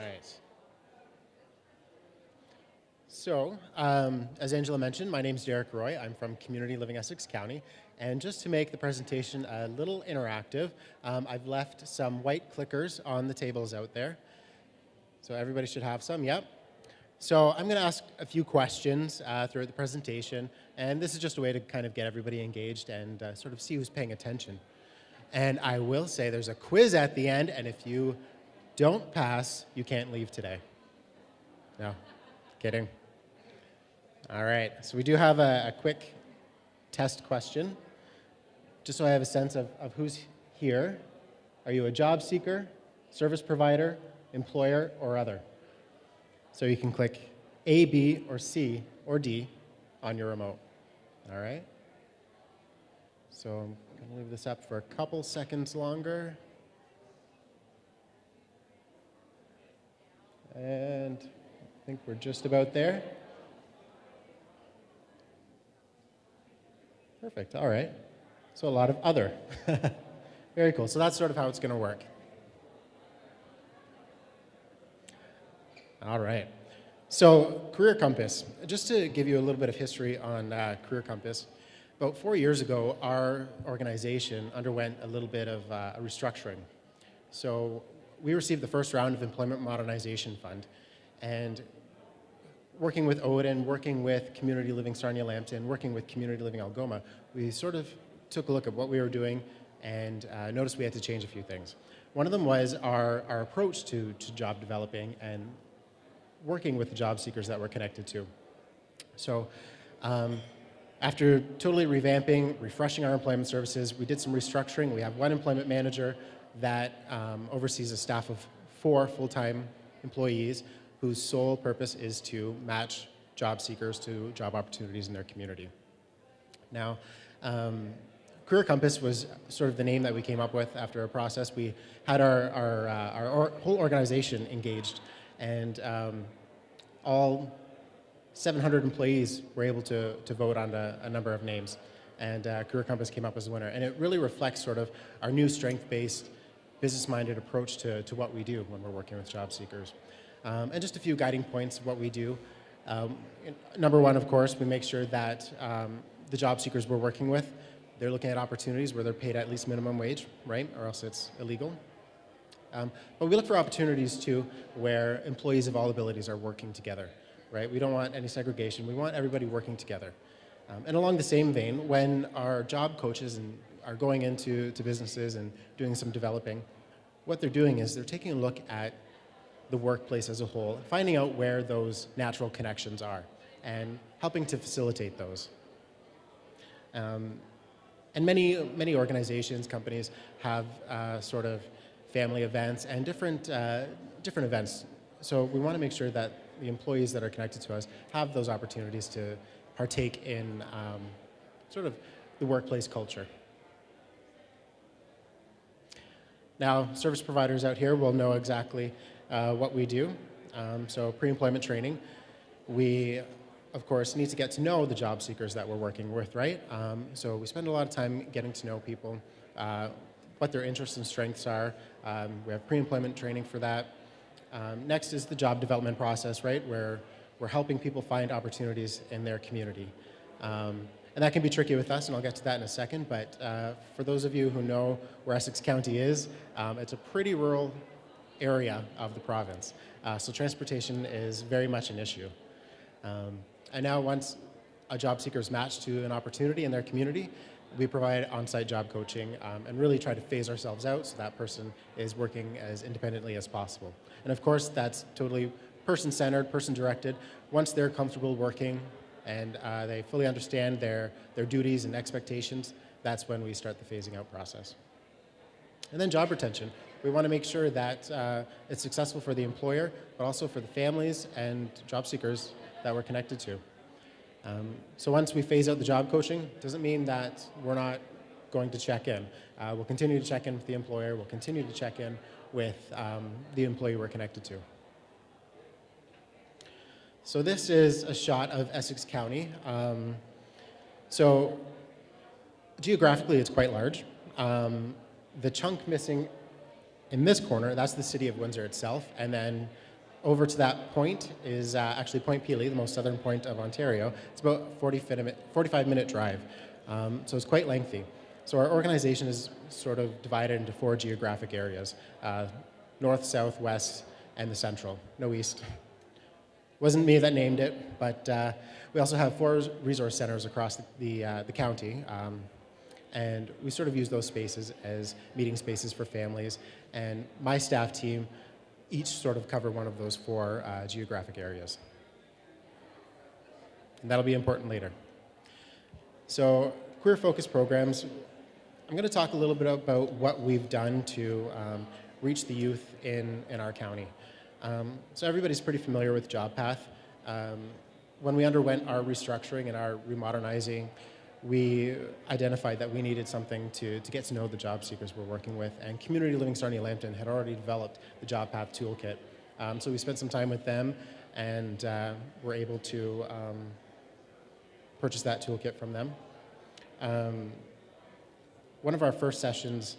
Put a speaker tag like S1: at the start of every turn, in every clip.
S1: right. So, as Angela mentioned, my name is Derek Roy. I'm from Community Living Essex County. And just to make the presentation a little interactive, I've left some white clickers on the tables out there. So everybody should have some, yep. So I'm going to ask a few questions throughout the presentation. And this is just a way to kind of get everybody engaged and sort of see who's paying attention. And I will say there's a quiz at the end, and if you don't pass, you can't leave today. No, kidding. All right, so we do have a quick test question, just so I have a sense of who's here. Are you a job seeker, service provider, employer, or other? So you can click A, B, or C, or D on your remote. All right? So I'm going to leave this up for a couple seconds longer. And I think we're just about there. Perfect, all right. So a lot of other. Very cool, so that's sort of how it's going to work. All right, so Career Compass. Just to give you a little bit of history on Career Compass, about 4 years ago, our organization underwent a little bit of a restructuring. So we received the first round of Employment Modernization Fund, and working with Odin, working with Community Living Sarnia Lambton, working with Community Living Algoma, we sort of took a look at what we were doing and noticed we had to change a few things. One of them was our approach to job developing and working with the job seekers that we're connected to. So after totally revamping, refreshing our employment services, we did some restructuring. We have one employment manager that oversees a staff of 4 full-time employees whose sole purpose is to match job seekers to job opportunities in their community. Now, Career Compass was sort of the name that we came up with after a process. We had our whole organization engaged, and all 700 employees were able to vote on a number of names, and Career Compass came up as the winner. And it really reflects sort of our new strength-based, business-minded approach to what we do when we're working with job seekers. And just a few guiding points of what we do. Number one, of course, we make sure that the job seekers we're working with, they're looking at opportunities where they're paid at least minimum wage, right, or else it's illegal. But we look for opportunities, too, where employees of all abilities are working together, right? We don't want any segregation. We want everybody working together. And along the same vein, when our job coaches are going into businesses and doing some developing, what they're doing is they're taking a look at the workplace as a whole, finding out where those natural connections are, and helping to facilitate those. And many organizations, companies have sort of family events and different events. So we want to make sure that the employees that are connected to us have those opportunities to partake in sort of the workplace culture. Now, service providers out here will know exactly what we do. So pre-employment training, we, of course, need to get to know the job seekers that we're working with, right? So we spend a lot of time getting to know people, what their interests and strengths are. We have pre-employment training for that. Next is the job development process, right, where we're helping people find opportunities in their community. And that can be tricky with us, and I'll get to that in a second, but for those of you who know where Essex County is, it's a pretty rural area of the province. So transportation is very much an issue. And now once a job seeker is matched to an opportunity in their community, we provide on-site job coaching and really try to phase ourselves out so that person is working as independently as possible. And of course, that's totally person-centered, person-directed. Once they're comfortable working and they fully understand their duties and expectations, that's when we start the phasing out process. And then job retention. We want to make sure that it's successful for the employer, but also for the families and job seekers that we're connected to. So once we phase out the job coaching, it doesn't mean that we're not going to check in. We'll continue to check in with the employer. We'll continue to check in with the employee we're connected to. So this is a shot of Essex County. So geographically, it's quite large. The chunk missing in this corner, that's the city of Windsor itself, and then Over to that point is actually Point Pelee, the most southern point of Ontario. It's about a 45-minute drive, so it's quite lengthy. So our organization is sort of divided into 4 geographic areas: north, south, west, and the central. No east. Wasn't me that named it, but we also have 4 resource centers across the county, and we sort of use those spaces as meeting spaces for families. And my staff team each sort of cover one of those 4 geographic areas. And that'll be important later. So career focus programs, I'm going to talk a little bit about what we've done to reach the youth in our county. So everybody's pretty familiar with JobPath. When we underwent our restructuring and our remodernizing, we identified that we needed something to get to know the job seekers we're working with, and Community Living Sarnia-Lambton had already developed the JobPath toolkit. So we spent some time with them and were able to purchase that toolkit from them. One of our first sessions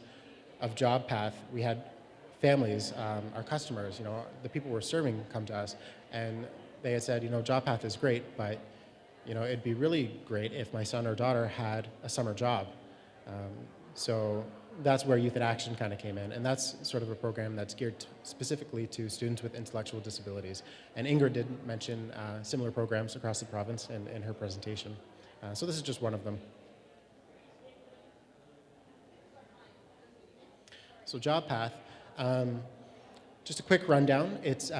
S1: of JobPath, we had families, our customers, the people we're serving, come to us, and they had said, JobPath is great, but it'd be really great if my son or daughter had a summer job. So that's where Youth in Action kind of came in, and that's sort of a program that's geared specifically to students with intellectual disabilities. And Ingrid did mention similar programs across the province in her presentation. So this is just one of them. So JobPath, just a quick rundown. It's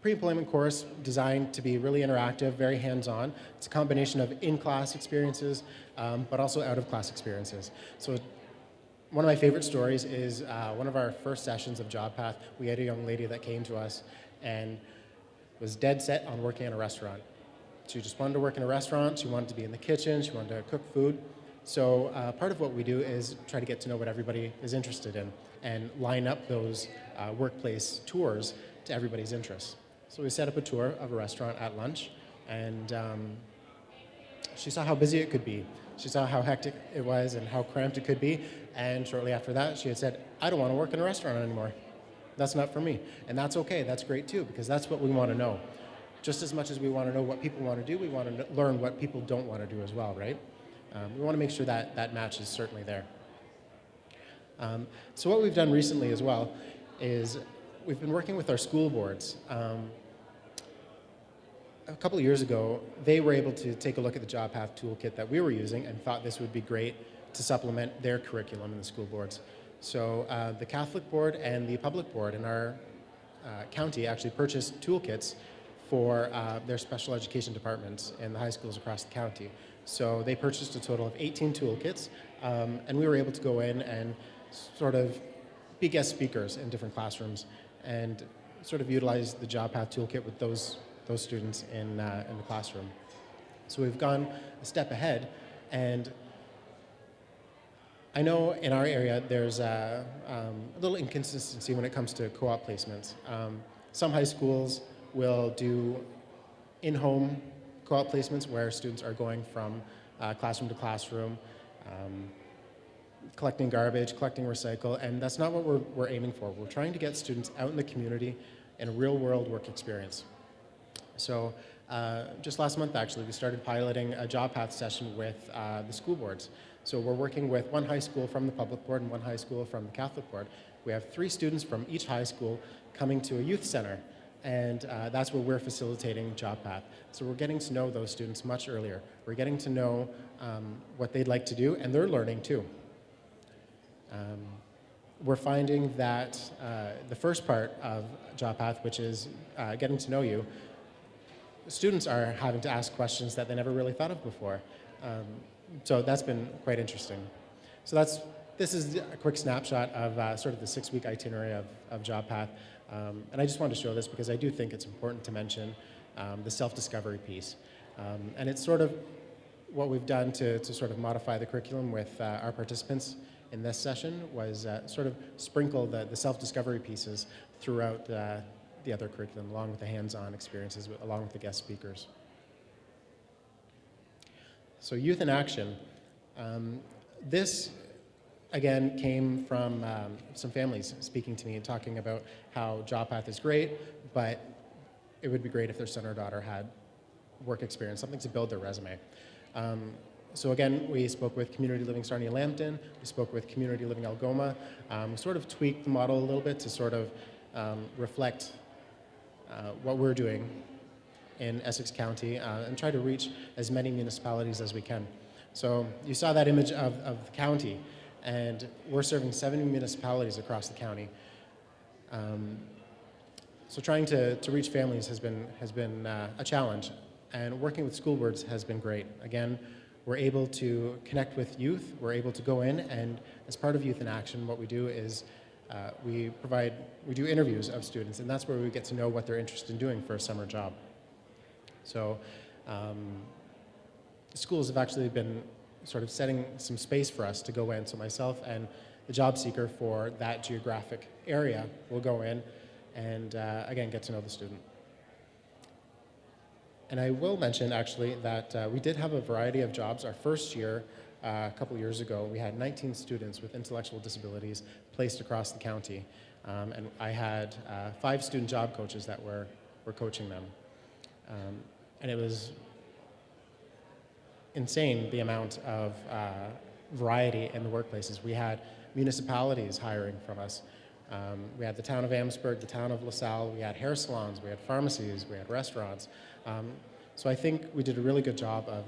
S1: pre-employment course designed to be really interactive, very hands-on. It's a combination of in-class experiences, but also out-of-class experiences. So one of my favorite stories is one of our first sessions of JobPath. We had a young lady that came to us and was dead set on working in a restaurant. She just wanted to work in a restaurant. She wanted to be in the kitchen. She wanted to cook food. So part of what we do is try to get to know what everybody is interested in and line up those workplace tours to everybody's interests. So we set up a tour of a restaurant at lunch, and she saw how busy it could be. She saw how hectic it was and how cramped it could be, and shortly after that, she had said, I don't want to work in a restaurant anymore. That's not for me. And that's okay, that's great too, because that's what we want to know. Just as much as we want to know what people want to do, we want to learn what people don't want to do as well, right? We want to make sure that that match is certainly there. So what we've done recently as well is we've been working with our school boards. A couple of years ago, they were able to take a look at the JobPath toolkit that we were using and thought this would be great to supplement their curriculum in the school boards. So the Catholic board and the public board in our county actually purchased toolkits for their special education departments in the high schools across the county. So they purchased a total of 18 toolkits, and we were able to go in and sort of be guest speakers in different classrooms and sort of utilize the JobPath toolkit with those students in the classroom. So we've gone a step ahead, and I know in our area there's a little inconsistency when it comes to co-op placements. Some high schools will do in-home co-op placements where students are going from classroom to classroom, collecting garbage, collecting recycle, and that's not what we're aiming for. We're trying to get students out in the community in a real-world work experience. So just last month, actually, we started piloting a JobPath session with the school boards. So we're working with one high school from the public board and one high school from the Catholic board. We have 3 students from each high school coming to a youth center, and that's where we're facilitating JobPath. So we're getting to know those students much earlier. We're getting to know what they'd like to do, and they're learning too. We're finding that the first part of JobPath, which is getting to know you, students are having to ask questions that they never really thought of before. So that's been quite interesting. So this is a quick snapshot of sort of the 6-week itinerary of JobPath. And I just wanted to show this because I do think it's important to mention the self-discovery piece. And it's sort of what we've done to sort of modify the curriculum with our participants in this session was sort of sprinkle the self-discovery pieces throughout the other curriculum, along with the hands-on experiences, along with the guest speakers. So Youth in Action. This again, came from some families speaking to me and talking about how JobPath is great, but it would be great if their son or daughter had work experience, something to build their resume. So again, we spoke with Community Living Sarnia Lambton, we spoke with Community Living Algoma, we sort of tweaked the model a little bit to sort of reflect what we're doing in Essex County and try to reach as many municipalities as we can. So you saw that image of the county, and we're serving 70 municipalities across the county. So trying to reach families has been a challenge, and working with school boards has been great. Again, we're able to connect with youth, we're able to go in, and as part of Youth in Action, what we do is we do interviews of students, and that's where we get to know what they're interested in doing for a summer job. So schools have actually been sort of setting some space for us to go in. So myself and the job seeker for that geographic area will go in and, again, get to know the student. And I will mention, actually, that we did have a variety of jobs. Our first year, a couple years ago, we had 19 students with intellectual disabilities placed across the county. And I had 5 student job coaches that were coaching them. And it was insane, the amount of variety in the workplaces. We had municipalities hiring from us. We had the town of Amherstburg, the town of LaSalle, we had hair salons, we had pharmacies, we had restaurants. So I think we did a really good job of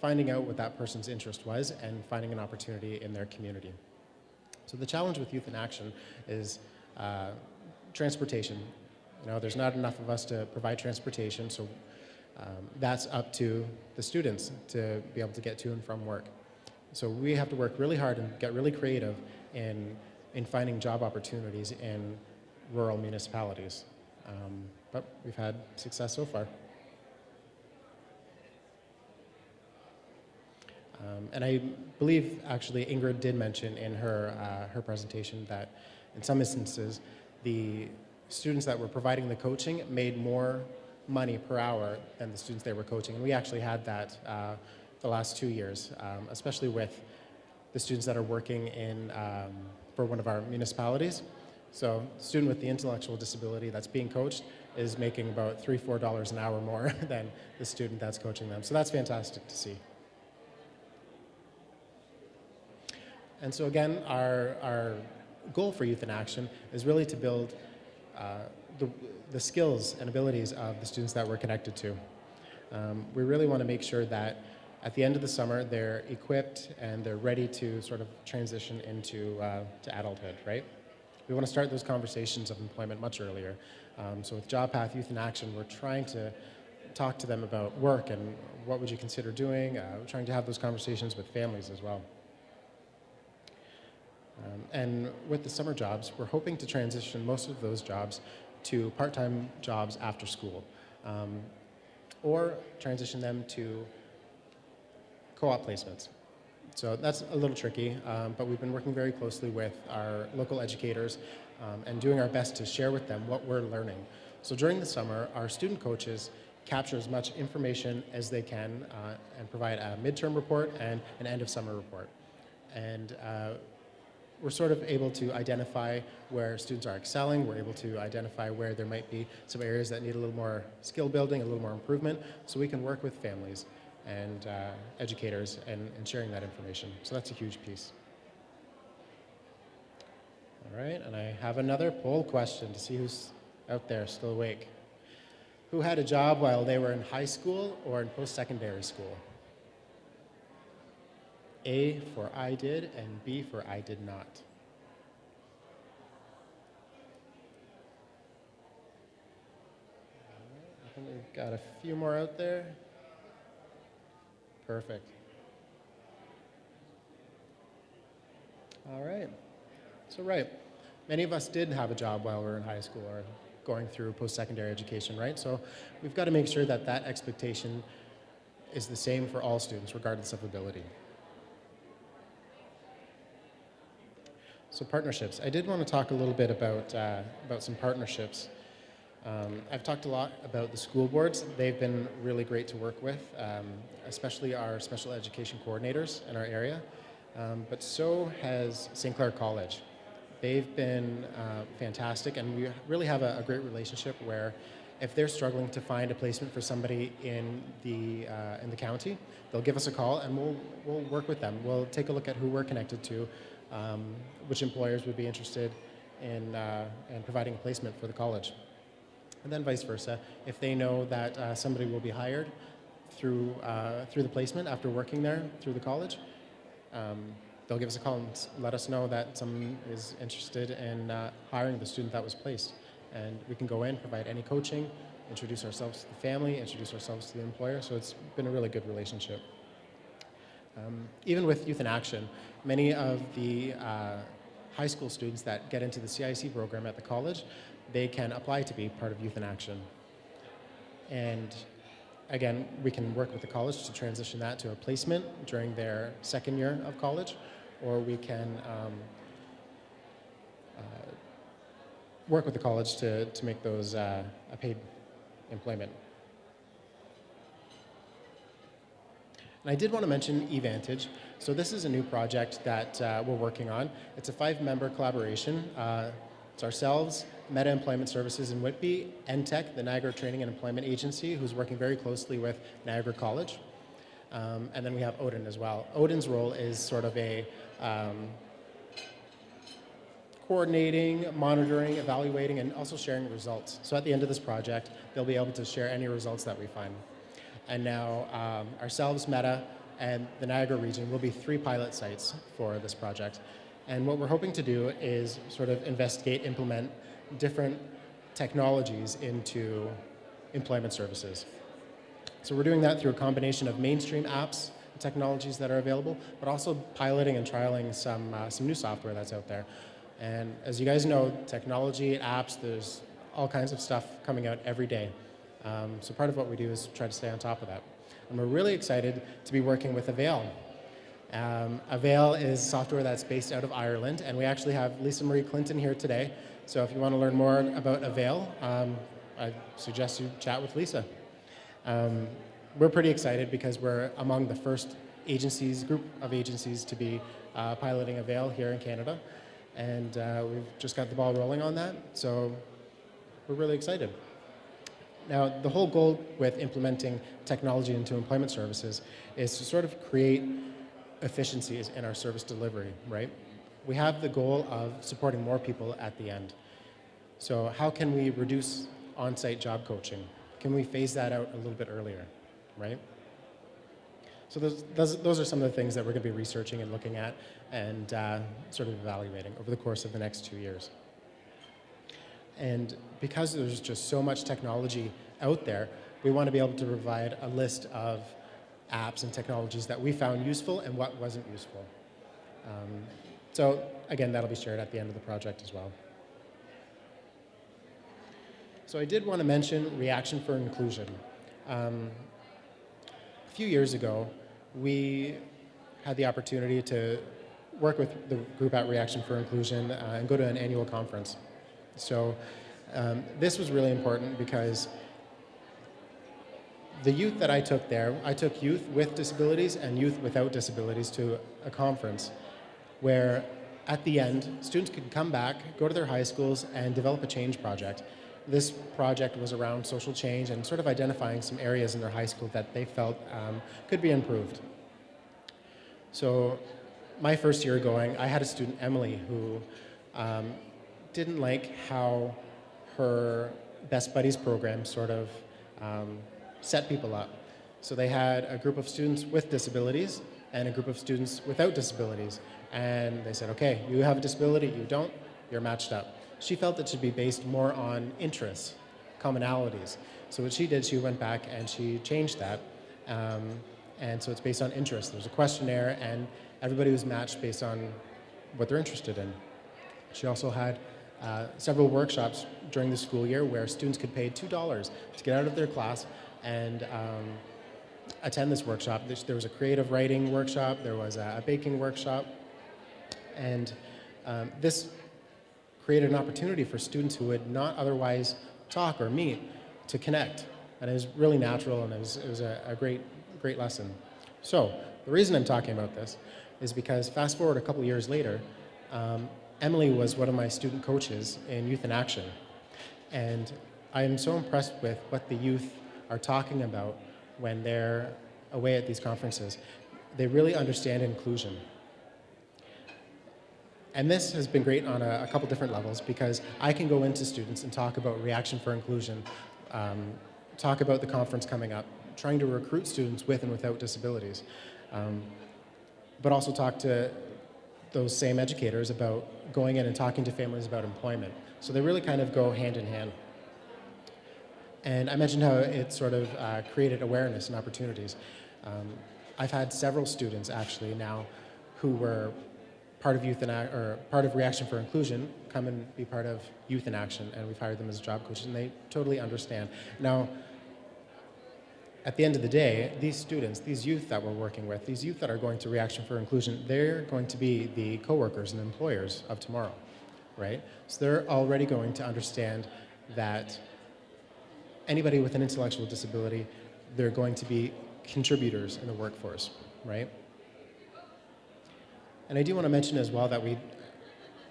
S1: finding out what that person's interest was and finding an opportunity in their community. So the challenge with Youth in Action is transportation. You know, there's not enough of us to provide transportation, so that's up to the students to be able to get to and from work. So we have to work really hard and get really creative in finding job opportunities in rural municipalities. But we've had success so far. And I believe, actually, Ingrid did mention in her presentation that in some instances, the students that were providing the coaching made more money per hour than the students they were coaching. And we actually had that the last 2 years, especially with the students that are working in for one of our municipalities. So the student with the intellectual disability that's being coached is making about $3, $4 an hour more than the student that's coaching them. So that's fantastic to see. And so again, our goal for Youth in Action is really to build the skills and abilities of the students that we're connected to. We really want to make sure that at the end of the summer, they're equipped and they're ready to sort of transition into to adulthood, right? We want to start those conversations of employment much earlier. So with JobPath Youth in Action, we're trying to talk to them about work and what would you consider doing. We're trying to have those conversations with families as well. And with the summer jobs, we're hoping to transition most of those jobs to part-time jobs after school, or transition them to co-op placements. So that's a little tricky, but we've been working very closely with our local educators and doing our best to share with them what we're learning. So during the summer, our student coaches capture as much information as they can and provide a midterm report and an end of summer report. And we're sort of able to identify where students are excelling. We're able to identify where there might be some areas that need a little more skill building, a little more improvement, so we can work with families and educators and sharing that information. So that's a huge piece. All right, and I have another poll question to see who's out there still awake. Who had a job while they were in high school or in post-secondary school? A for I did, and B for I did not. I think we've got a few more out there. Perfect. All right. So, right. Many of us did have a job while we were in high school or going through post-secondary education, right? So we've got to make sure that that expectation is the same for all students, regardless of ability. So partnerships. I did want to talk a little bit about some partnerships. I've talked a lot about the school boards. They've been really great to work with, especially our special education coordinators in our area. but so has St. Clair College. They've been fantastic, and we really have a great relationship where if they're struggling to find a placement for somebody in the county, they'll give us a call and we'll work with them. We'll take a look at who we're connected to, which employers would be interested in providing a placement for the college. And then vice versa. If they know that somebody will be hired through the placement after working there through the college, they'll give us a call and let us know that someone is interested in hiring the student that was placed. And we can go in, provide any coaching, introduce ourselves to the family, introduce ourselves to the employer. So it's been a really good relationship. Even with Youth in Action, many of the high school students that get into the CIC program at the college, they can apply to be part of Youth in Action. And again, we can work with the college to transition that to a placement during their second year of college, or we can work with the college to make those a paid employment. And I did want to mention eVantage. So this is a new project that we're working on. It's a 5-member collaboration. It's ourselves, Meta Employment Services in Whitby, NTEC, the Niagara Training and Employment Agency, who's working very closely with Niagara College. And then we have Odin as well. Odin's role is sort of a coordinating, monitoring, evaluating, and also sharing results. So at the end of this project, they'll be able to share any results that we find. And now ourselves, Meta, and the Niagara region will be 3 pilot sites for this project. And what we're hoping to do is sort of investigate, implement different technologies into employment services. So we're doing that through a combination of mainstream apps, technologies that are available, but also piloting and trialing some new software that's out there. And as you guys know, technology, apps, there's all kinds of stuff coming out every day. So part of what we do is try to stay on top of that. And we're really excited to be working with Avail. Avail is software that's based out of Ireland, and we actually have Lisa Marie Clinton here today. So if you want to learn more about Avail, I suggest you chat with Lisa. We're pretty excited because we're among the first group of agencies to be piloting Avail here in Canada. And we've just got the ball rolling on that, so we're really excited. Now, the whole goal with implementing technology into employment services is to sort of create efficiencies in our service delivery, right? We have the goal of supporting more people at the end. So how can we reduce on-site job coaching? Can we phase that out a little bit earlier, right? So those are some of the things that we're going to be researching and looking at and sort of evaluating over the course of the next 2 years. And because there's just so much technology out there, we want to be able to provide a list of apps and technologies that we found useful and what wasn't useful. So again, that'll be shared at the end of the project as well. So I did want to mention Reaction for Inclusion. A few years ago, we had the opportunity to work with the group at Reaction for Inclusion and go to an annual conference. So this was really important because the youth that I took there, I took youth with disabilities and youth without disabilities to a conference where at the end, students could come back, go to their high schools, and develop a change project. This project was around social change and sort of identifying some areas in their high school that they felt could be improved. So my first year going, I had a student, Emily, who didn't like how her Best Buddies program sort of set people up. So they had a group of students with disabilities and a group of students without disabilities. And they said, okay, you have a disability, you don't, you're matched up. She felt it should be based more on interests, commonalities. So what she did, she went back and she changed that. And so it's based on interest. There's a questionnaire and everybody was matched based on what they're interested in. She also had several workshops during the school year where students could pay $2 to get out of their class and attend this workshop. There was a creative writing workshop, there was a baking workshop, and this created an opportunity for students who would not otherwise talk or meet to connect. And it was really natural and it was a great lesson. So the reason I'm talking about this is because fast forward a couple years later, Emily was one of my student coaches in Youth in Action. And I am so impressed with what the youth are talking about when they're away at these conferences. They really understand inclusion. And this has been great on a couple different levels because I can go into students and talk about Reaction for Inclusion, talk about the conference coming up, trying to recruit students with and without disabilities, but also talk to those same educators about going in and talking to families about employment. So they really kind of go hand in hand. And I mentioned how it sort of created awareness and opportunities. I've had several students actually now who were part of part of Reaction for Inclusion come and be part of Youth in Action, and we've hired them as job coaches, and they totally understand. Now, at the end of the day, these students, these youth that we're working with, these youth that are going to Reaction for Inclusion, they're going to be the coworkers and employers of tomorrow, right? So they're already going to understand that anybody with an intellectual disability, they're going to be contributors in the workforce, right? And I do want to mention as well that we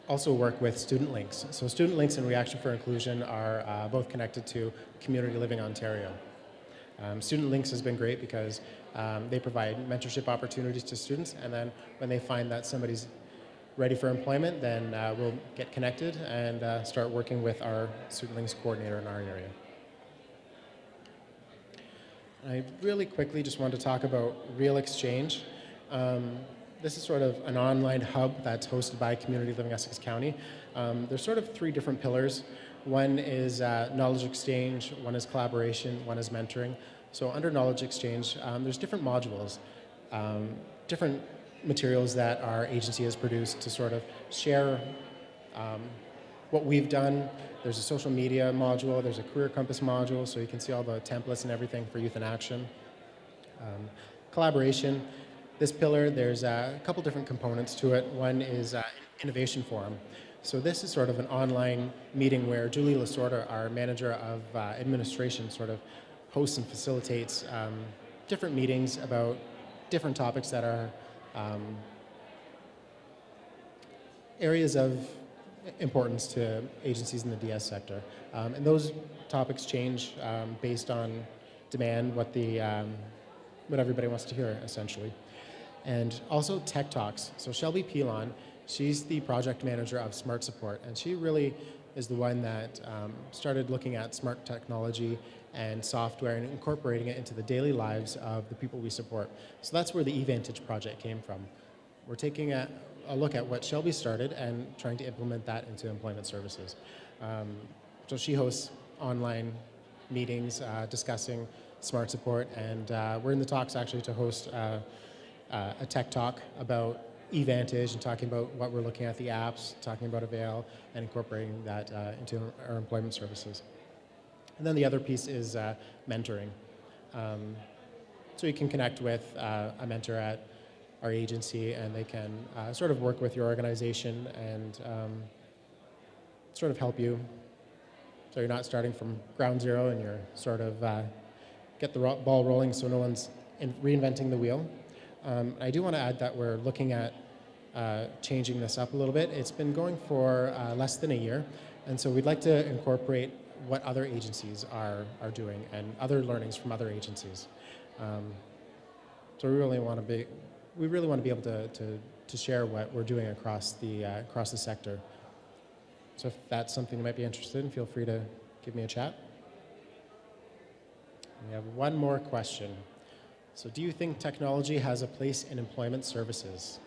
S1: also work with Student Links. So Student Links and Reaction for Inclusion are both connected to Community Living Ontario. Student Links has been great because they provide mentorship opportunities to students, and then when they find that somebody's ready for employment, then we'll get connected and start working with our Student Links coordinator in our area. I really quickly just want to talk about Real Exchange. This is sort of an online hub that's hosted by Community Living Essex County. There's sort of three different pillars. One is knowledge exchange, one is collaboration, one is mentoring. So under knowledge exchange, there's different modules, different materials that our agency has produced to sort of share what we've done. There's a social media module, there's a career compass module, so you can see all the templates and everything for Youth in Action. Collaboration, this pillar, there's a couple different components to it. One is Innovation Forum. So this is sort of an online meeting where Julie Lasorda, our manager of administration, sort of hosts and facilitates different meetings about different topics that are areas of importance to agencies in the DS sector. And those topics change based on demand, what everybody wants to hear, essentially. And also Tech Talks. So Shelby Pilon, she's the project manager of Smart Support, and she really is the one that started looking at smart technology and software and incorporating it into the daily lives of the people we support. So that's where the eVantage project came from. We're taking a look at what Shelby started and trying to implement that into employment services. So she hosts online meetings discussing Smart Support, and we're in the talks actually to host a tech talk about eVantage and talking about what we're looking at, the apps, talking about Avail, and incorporating that into our employment services. And then the other piece is mentoring. So you can connect with a mentor at our agency, and they can sort of work with your organization and sort of help you. So you're not starting from ground zero, and you're sort of get the ball rolling so no one's reinventing the wheel. I do want to add that we're looking at changing this up a little bit. It's been going for less than a year, and so we'd like to incorporate what other agencies are doing and other learnings from other agencies. So we really want to be able to share what we're doing across the sector. So if that's something you might be interested in, feel free to give me a chat. We have one more question. So do you think technology has a place in employment services?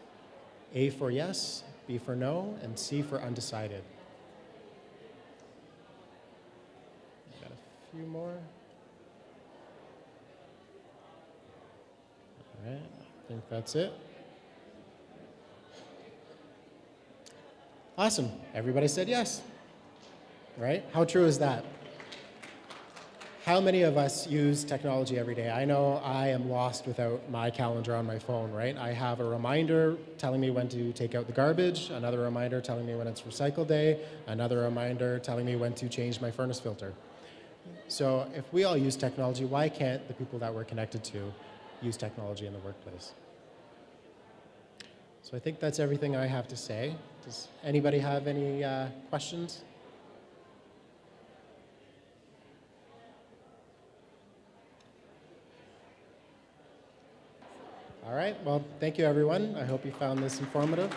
S1: A for yes, B for no, and C for undecided. Got a few more. All right, I think that's it. Awesome, everybody said yes, right? How true is that? How many of us use technology every day? I know I am lost without my calendar on my phone, right? I have a reminder telling me when to take out the garbage, another reminder telling me when it's recycle day, another reminder telling me when to change my furnace filter. So if we all use technology, why can't the people that we're connected to use technology in the workplace? So I think that's everything I have to say. Does anybody have any questions? All right, well, thank you everyone. I hope you found this informative.